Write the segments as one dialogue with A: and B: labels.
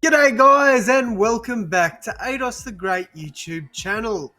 A: G'day guys and welcome back to AdosTheGreat YouTube channel.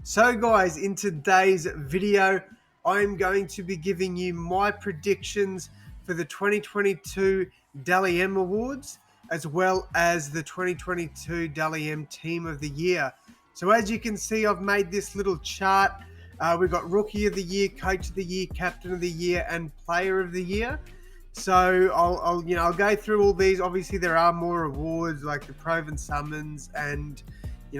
A: So guys, in today's video, I'm going to be giving you my predictions for the 2022 Dally M Awards as well as the 2022 Dally M Team of the Year. So as you can see, I've made this little chart. We've got Rookie of the Year, Coach of the Year, Captain of the Year and Player of the Year. So I'll go through all these. Obviously, there are more awards like the Proven Summons and the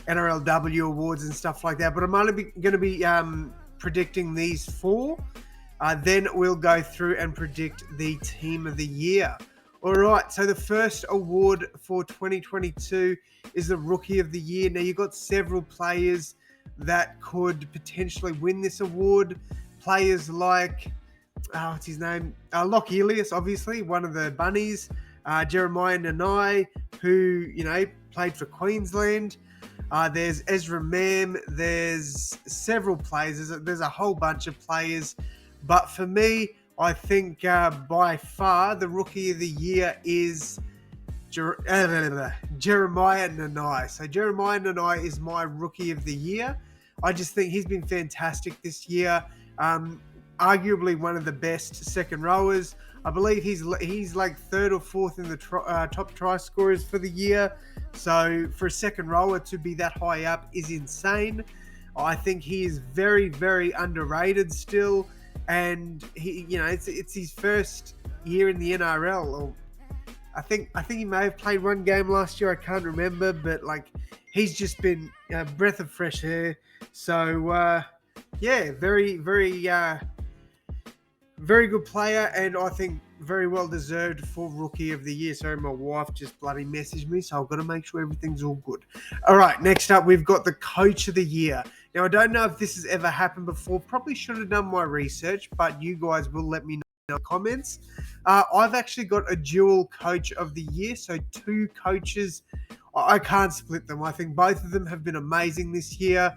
A: NRLW awards and stuff like that. But I'm only going to be predicting these four. Then we'll go through and predict the Team of the Year. All right. So the first award for 2022 is the Rookie of the Year. Now you've got several players that could potentially win this award. Players like what's his name? Locke Elias, obviously, one of the bunnies. Jeremiah Nanai, who, played for Queensland. There's Ezra Mam. There's several players. There's a whole bunch of players. But for me, I think by far the Rookie of the Year is Jeremiah Nanai. So Jeremiah Nanai is my Rookie of the Year. I just think he's been fantastic this year. Arguably one of the best second rowers. I believe he's like third or fourth in the top try scorers for the year. So for a second rower to be that high up is insane. I think he is very, very underrated still, and it's his first year in the NRL. Or I think he may have played one game last year. I can't remember, but he's just been a breath of fresh air. So very, very. Very good player, and I think very well deserved for Rookie of the Year. Sorry, my wife just bloody messaged me, so I've got to make sure everything's all good. All right, next up, we've got the Coach of the Year. Now, I don't know if this has ever happened before. Probably should have done my research, but you guys will let me know in the comments. I've actually got a dual Coach of the Year, so two coaches. I can't split them. I think both of them have been amazing this year.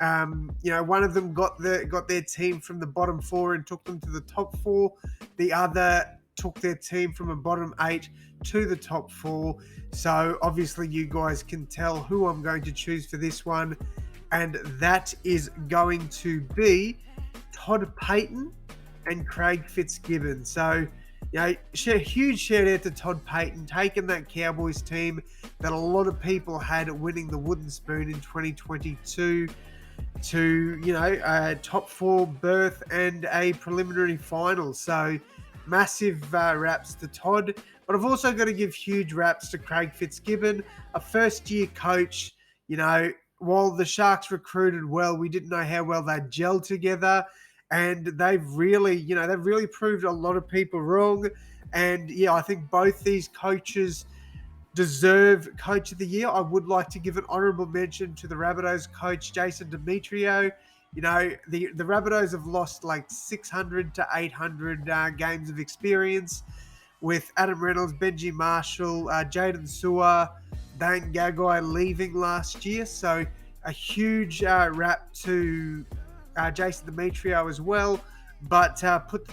A: One of them got their team from the bottom four and took them to the top four. The other took their team from a bottom 8 to the top 4. So obviously you guys can tell who I'm going to choose for this one. And that is going to be Todd Payten and Craig Fitzgibbon. So, huge shout out to Todd Payten, taking that Cowboys team that a lot of people had winning the Wooden Spoon in 2022 to, a top 4 berth and a preliminary final. So massive raps to Todd. But I've also got to give huge raps to Craig Fitzgibbon, a first-year coach. While the Sharks recruited well, we didn't know how well they'd gel together. And they've really proved a lot of people wrong. And, I think both these coaches deserve Coach of the Year. I would like to give an honourable mention to the Rabbitohs coach, Jason Demetrio. The Rabbitohs have lost 600 to 800 games of experience with Adam Reynolds, Benji Marshall, Jaden Sewer, Dane Gagai leaving last year. So a huge rap to Jason Demetrio as well. But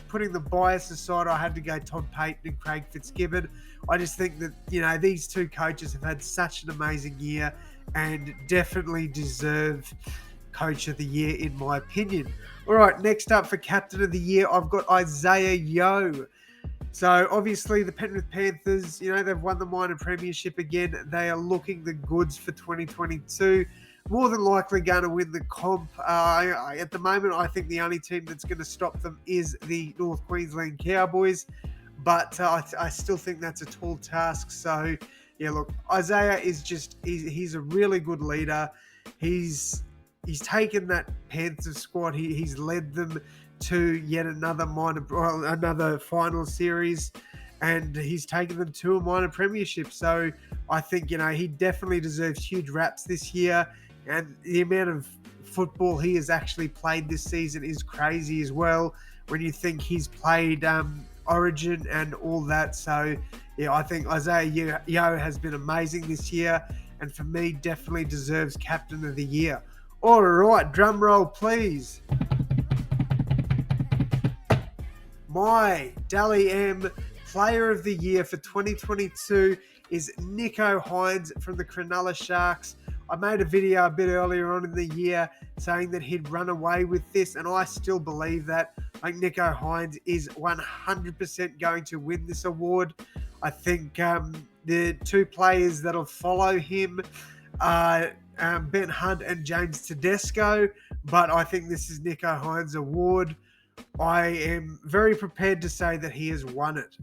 A: putting the bias aside, I had to go Todd Payten and Craig Fitzgibbon. I just think that, these two coaches have had such an amazing year and definitely deserve Coach of the Year, in my opinion. All right, next up for Captain of the Year, I've got Isaiah Yeo. So, obviously, the Penrith Panthers, they've won the minor premiership again. They are looking the goods for 2022. More than likely going to win the comp. At the moment, I think the only team that's going to stop them is the North Queensland Cowboys. But I still think that's a tall task. So, look, Isaiah is he's a really good leader. He's taken that Panthers squad. He's led them to yet another final series, and he's taken them to a minor premiership. So I think, he definitely deserves huge raps this year. And the amount of football he has actually played this season is crazy as well, when you think he's played Origin and all that. So, I think Isaiah Yeo has been amazing this year, and for me, definitely deserves Captain of the Year. All right, drum roll, please. My Dally M player of the year for 2022 is Nico Hines from the Cronulla Sharks. I made a video a bit earlier on in the year saying that he'd run away with this, and I still believe that. I think Nico Hines is 100% going to win this award. I think the two players that'll follow him are Ben Hunt and James Tedesco, but I think this is Nico Hines' award. I am very prepared to say that he has won it.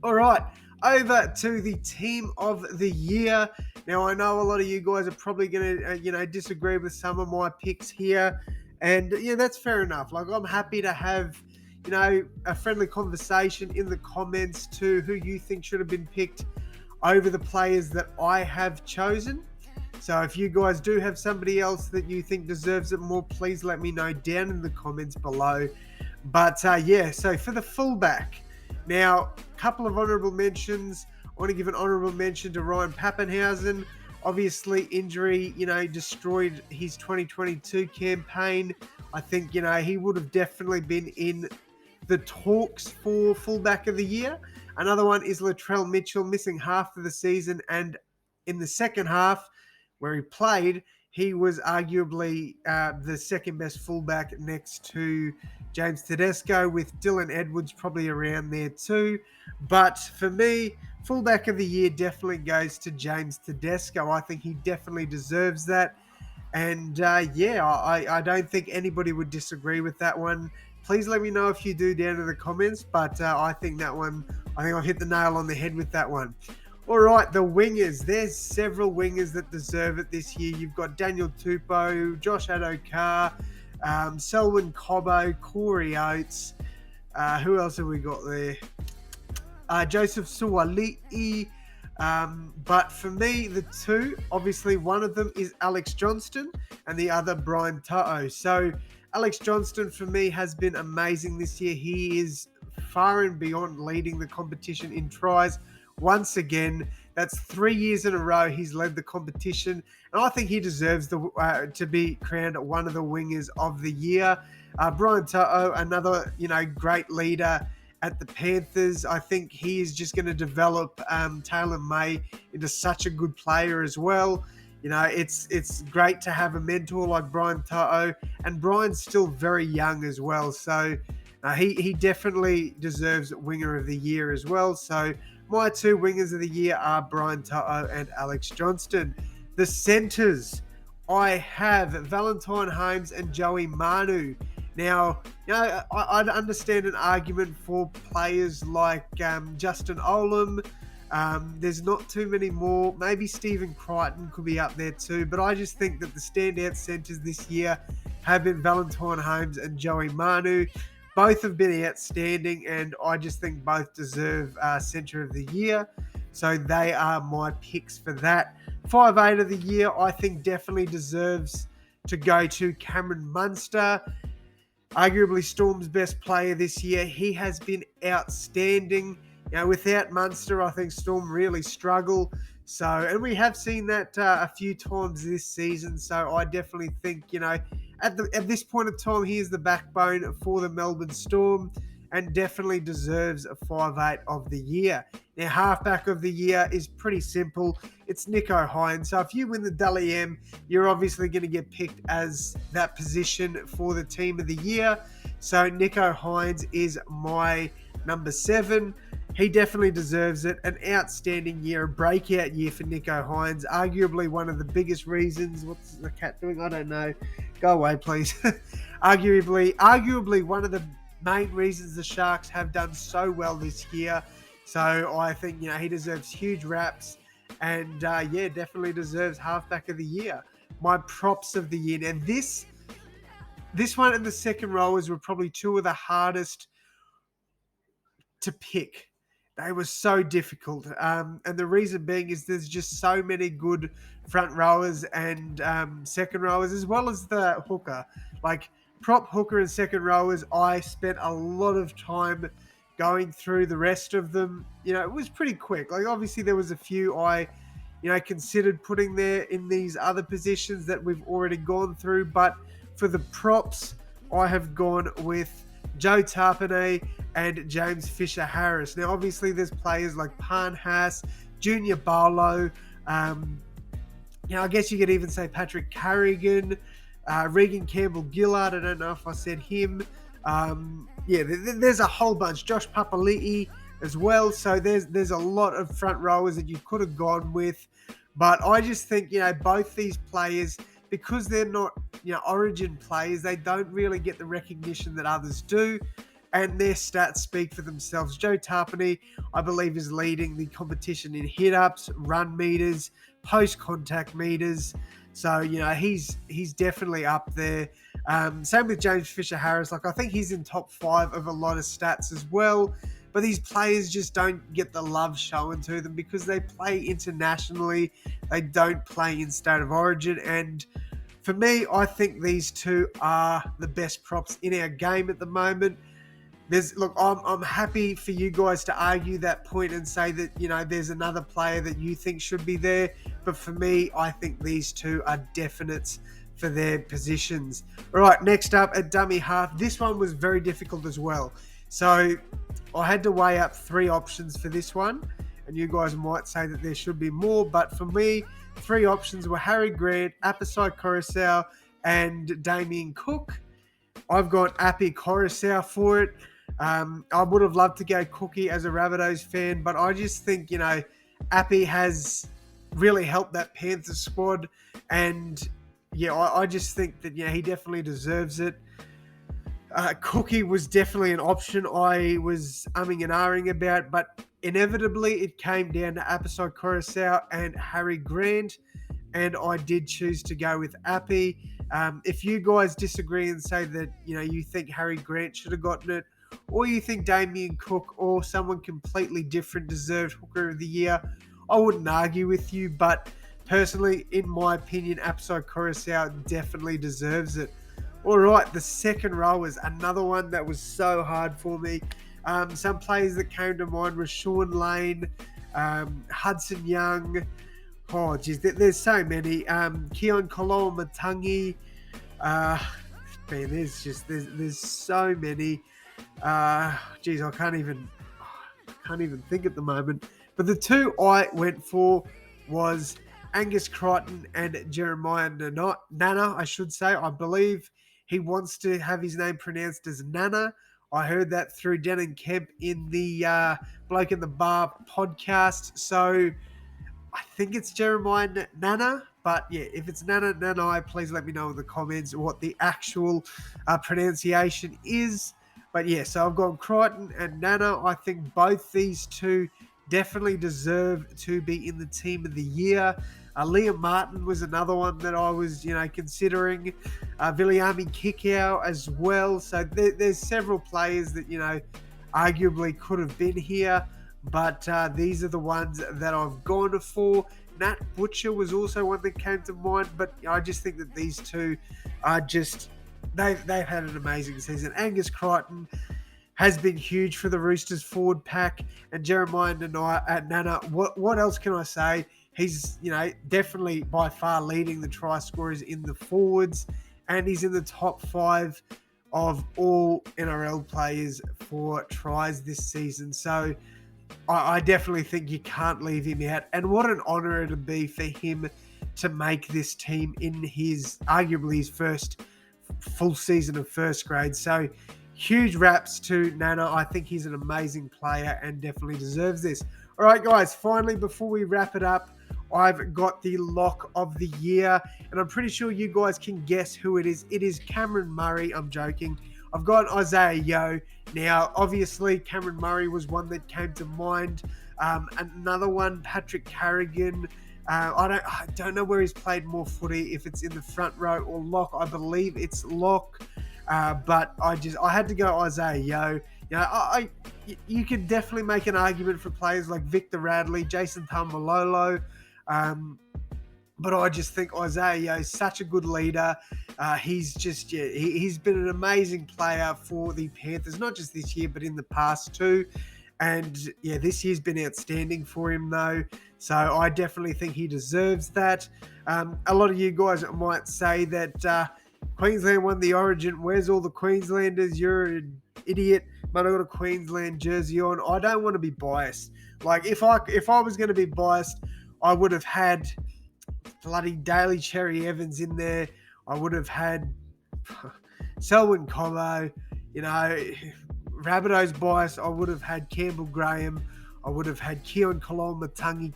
A: All right, over to the team of the year. Now, I know a lot of you guys are probably going to, disagree with some of my picks here, and yeah, that's fair enough. Like, I'm happy to have, a friendly conversation in the comments to who you think should have been picked over the players that I have chosen. So if you guys do have somebody else that you think deserves it more, please let me know down in the comments below. But so for the fullback, now a couple of honourable mentions. I want to give an honourable mention to Ryan Pappenhausen. Obviously, injury, destroyed his 2022 campaign. I think, he would have definitely been in the talks for fullback of the year. Another one is Latrell Mitchell, missing half of the season, and in the second half where he played, he was arguably the second best fullback next to James Tedesco, with Dylan Edwards probably around there too. But for me, fullback of the year definitely goes to James Tedesco. I think he definitely deserves that. And I don't think anybody would disagree with that one. Please let me know if you do down in the comments. But I think I've hit the nail on the head with that one. All right, the wingers. There's several wingers that deserve it this year. You've got Daniel Tupou, Josh Adokar, Selwyn Cobbo, Corey Oates. Who else have we got there? Joseph Suali'i. But for me, the two, obviously one of them is Alex Johnston and the other Brian To'o. So Alex Johnston for me has been amazing this year. He is far and beyond leading the competition in tries. Once again, that's 3 years in a row he's led the competition, and I think he deserves to be crowned one of the wingers of the year. Brian To'o, another great leader at the Panthers. I think he is just going to develop Taylor May into such a good player as well. It's great to have a mentor like Brian To'o, and Brian's still very young as well, so he definitely deserves winger of the year as well. So my two wingers of the year are Brian To'o and Alex Johnston. The centres, I have Valentine Holmes and Joey Manu. Now, I'd understand an argument for players like Justin Olam. There's not too many more. Maybe Stephen Crichton could be up there too. But I just think that the standout centres this year have been Valentine Holmes and Joey Manu. Both have been outstanding, and I just think both deserve Centre of the Year. So they are my picks for that. 5'8" of the year, I think definitely deserves to go to Cameron Munster. Arguably Storm's best player this year. He has been outstanding. Without Munster, I think Storm really struggle. So, and we have seen that a few times this season. So I definitely think, at this point of time, he is the backbone for the Melbourne Storm and definitely deserves a 5'8" of the year. Now, halfback of the year is pretty simple. It's Nico Hines. So if you win the Dally M, you're obviously going to get picked as that position for the team of the year. So Nico Hines is my number 7. He definitely deserves it. An outstanding year, a breakout year for Nico Hines. Arguably one of the biggest reasons. What's the cat doing? I don't know. Go away, please. Arguably one of the main reasons the Sharks have done so well this year. So I think, he deserves huge raps and, definitely deserves halfback of the year. My props of the year. And this one and the second rowers were probably two of the hardest to pick. They were so difficult. And the reason being is there's just so many good front rowers and second rowers, as well as the hooker. Like prop hooker and second rowers, I spent a lot of time going through the rest of them. It was pretty quick. Like obviously there was a few I considered putting there in these other positions that we've already gone through. But for the props, I have gone with Joe Tarpanay, and James Fisher-Harris. Now, obviously, there's players like Parnhass, Junior Barlow, I guess you could even say Patrick Carrigan, Regan Campbell-Gillard. I don't know if I said him. There's a whole bunch. Josh Papali'i as well. So there's a lot of front rowers that you could have gone with. But I just think, both these players, because they're not, origin players, they don't really get the recognition that others do. And their stats speak for themselves. Joe Tarpanay, I believe, is leading the competition in hit-ups, run meters, post-contact meters. So, he's definitely up there. Same with James Fisher-Harris. I think he's in top 5 of a lot of stats as well. But these players just don't get the love shown to them because they play internationally. They don't play in state of origin. And for me, I think these two are the best props in our game at the moment. I'm happy for you guys to argue that point and say that, there's another player that you think should be there. But for me, I think these two are definites for their positions. All right, next up at dummy half. This one was very difficult as well. So I had to weigh up 3 options for this one. And you guys might say that there should be more. But for me, 3 options were Harry Grant, Apisai Coruscant, and Damien Cook. I've got Api Coruscant for it. I would have loved to go Cookie as a Rabbitohs fan, but I just think, Api has really helped that Panthers squad. And, I just think that, he definitely deserves it. Cookie was definitely an option I was umming and ahhing about, but inevitably it came down to Apisai Coruscant and Harry Grant, and I did choose to go with Api. If you guys disagree and say that, you think Harry Grant should have gotten it, or you think Damien Cook or someone completely different deserved Hooker of the Year, I wouldn't argue with you. But personally, in my opinion, Apisai Coruscant definitely deserves it. All right, the second row is another one that was so hard for me. Some players that came to mind were Sean Lane, Hudson Young. Oh, geez, there's so many. Keon Koloamatangi. There's so many. I can't even think at the moment. But the 2 I went for was Angus Crichton and Jeremiah Nana, I should say. I believe he wants to have his name pronounced as Nana. I heard that through Denon Kemp in the Bloke in the Bar podcast. So I think it's Jeremiah Nana. But yeah, if it's Nana, please let me know in the comments what the actual pronunciation is. But yeah, so I've gone Crichton and Nana. I think both these two definitely deserve to be in the team of the year. Liam Martin was another one that I was, considering. Viliami Kikau as well. So there's several players that, arguably could have been here. But these are the ones that I've gone for. Nat Butcher was also one that came to mind. But I just think that these two are just... They've had an amazing season. Angus Crichton has been huge for the Roosters forward pack, and Jeremiah Nana. What else can I say? He's definitely by far leading the try scorers in the forwards, and he's in the top 5 of all NRL players for tries this season. So I definitely think you can't leave him out. And what an honour it would be for him to make this team in arguably his first full season of first grade. So huge raps to Nana. I think he's an amazing player and definitely deserves this. All right, guys, finally, before we wrap it up, I've got the lock of the year, and I'm pretty sure you guys can guess who it is. It is Cameron Murray. I'm joking. I've got Isaiah Yeo. Now, obviously, Cameron Murray was one that came to mind. Another one, Patrick Carrigan. I don't know where he's played more footy, if it's in the front row or lock. I believe it's lock. But I had to go Isaiah Yeo. You could definitely make an argument for players like Victor Radley, Jason Taumalolo. But I just think Isaiah Yeo is such a good leader. He's been an amazing player for the Panthers, not just this year, but in the past too. And yeah, this year's been outstanding for him though. So I definitely think he deserves that. A lot of you guys might say that Queensland won the Origin. Where's all the Queenslanders? You're idiot, but I got a Queensland jersey on. I don't want to be biased. Like if I was going to be biased, I would have had bloody Daly Cherry Evans in there. I would have had Selwyn Cobbo, you know, Rabbitoh's bias. I would have had Campbell Graham. I would have had Keon Kalol-Matangi,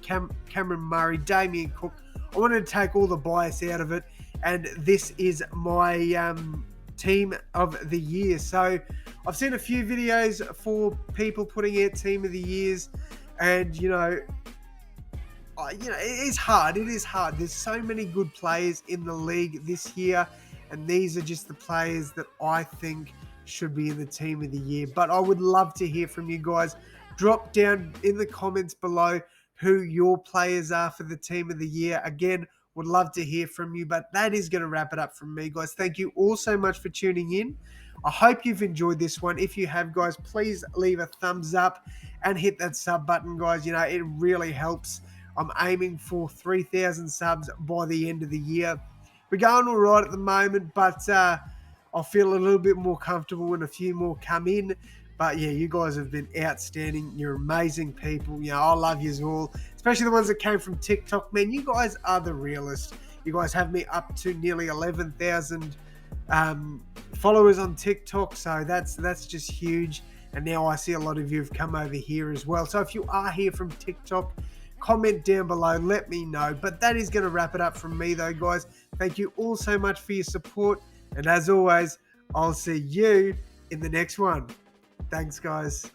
A: Cameron Murray, Damien Cook. I wanted to take all the bias out of it, and this is my team of the year. So I've seen a few videos for people putting out team of the years, and it is hard. It is hard. There's so many good players in the league this year, and these are just the players that I think should be in the team of the year. But I would love to hear from you guys. Drop down in the comments below who your players are for the team of the year. Again, would love to hear from you. But that is going to wrap it up from me, guys. Thank you all so much for tuning in. I hope you've enjoyed this one. If you have, guys, please leave a thumbs up and hit that sub button, guys. It really helps. I'm aiming for 3,000 subs by the end of the year. We're going all right at the moment, but I'll feel a little bit more comfortable when a few more come in. But yeah, you guys have been outstanding. You're amazing people. I love you all, especially the ones that came from TikTok. Man, you guys are the realest. You guys have me up to nearly 11,000 followers on TikTok, so that's just huge. And now I see a lot of you have come over here as well. So if you are here from TikTok, comment down below, let me know. But that is going to wrap it up from me though, guys. Thank you all so much for your support, and as always, I'll see you in the next one. Thanks, guys.